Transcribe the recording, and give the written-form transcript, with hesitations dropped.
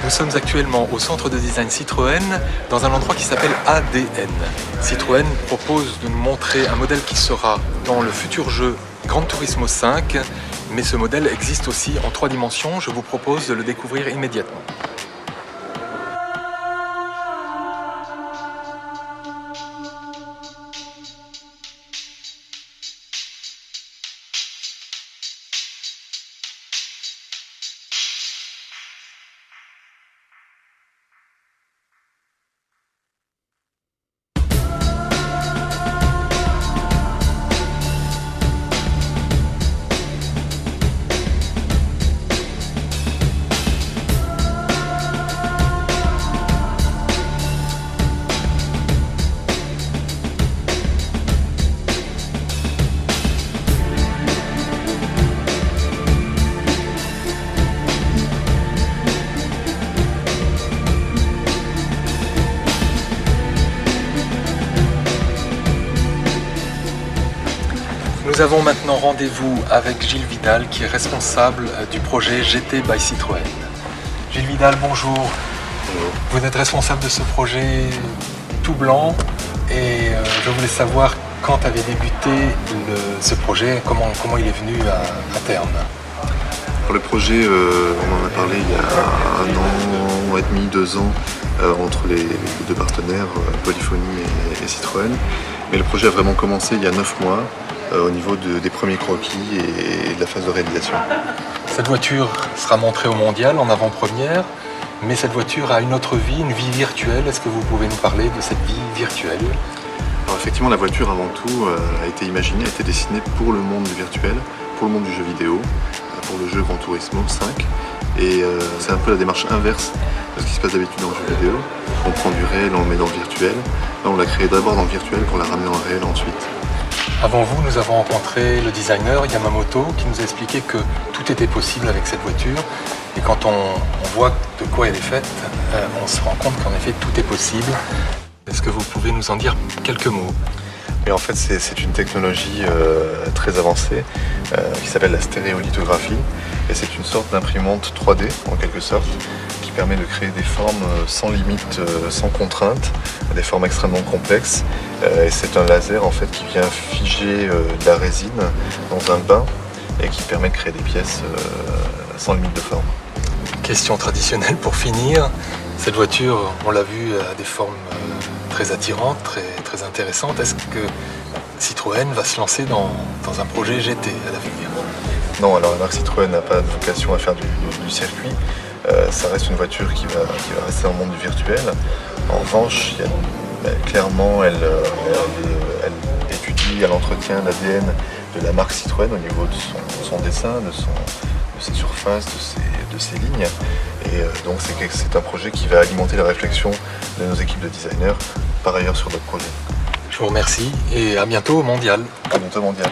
Nous sommes actuellement au centre de design Citroën dans un endroit qui s'appelle ADN. Citroën propose de nous montrer un modèle qui sera dans le futur jeu Gran Turismo 5, mais ce modèle existe aussi en 3 dimensions. Je vous propose de le découvrir immédiatement. Nous avons maintenant rendez-vous avec Gilles Vidal qui est responsable du projet GT by Citroën. Gilles Vidal, bonjour. Bonjour. Vous êtes responsable de ce projet tout blanc et je voulais savoir quand avait débuté ce projet, comment il est venu à terme. Alors le projet, on en a parlé il y a 1 an et demi, 2 ans entre les deux partenaires, Polyphony et Citroën. Mais le projet a vraiment commencé il y a 9 mois. Au niveau des premiers croquis et de la phase de réalisation. Cette voiture sera montrée au mondial en avant-première, mais cette voiture a une autre vie, une vie virtuelle. Est-ce que vous pouvez nous parler de cette vie virtuelle? Alors effectivement, la voiture avant tout a été imaginée, a été dessinée pour le monde du virtuel, pour le monde du jeu vidéo, pour le jeu Gran Turismo 5. Et c'est un peu la démarche inverse de ce qui se passe d'habitude dans le jeu vidéo. On prend du réel, on le met dans le virtuel. Là, on l'a créé d'abord dans le virtuel pour la ramener en réel ensuite. Avant vous, nous avons rencontré le designer Yamamoto qui nous a expliqué que tout était possible avec cette voiture. Et quand on voit de quoi elle est faite, on se rend compte qu'en effet tout est possible. Est-ce que vous pouvez nous en dire quelques mots? Mais en fait, c'est une technologie très avancée qui s'appelle la stéréolithographie. Et c'est une sorte d'imprimante 3D en quelque sorte qui permet de créer des formes sans limite, sans contrainte, des formes extrêmement complexes. Et c'est un laser en fait qui vient figer de la résine dans un bain et qui permet de créer des pièces sans limite de forme. Question traditionnelle pour finir. Cette voiture, on l'a vu, a des formes très attirantes, très intéressantes. Est-ce que Citroën va se lancer dans un projet GT à l'avenir? Non, alors la marque Citroën n'a pas de vocation à faire du circuit. Ça reste une voiture qui va rester dans le monde du virtuel. En revanche, clairement, elle étudie, elle entretient l'ADN de la marque Citroën au niveau de son dessin, de ses surfaces, de ses lignes. Et donc c'est un projet qui va alimenter la réflexion de nos équipes de designers, par ailleurs sur d'autres projets. Je vous remercie et à bientôt au Mondial. À bientôt au Mondial.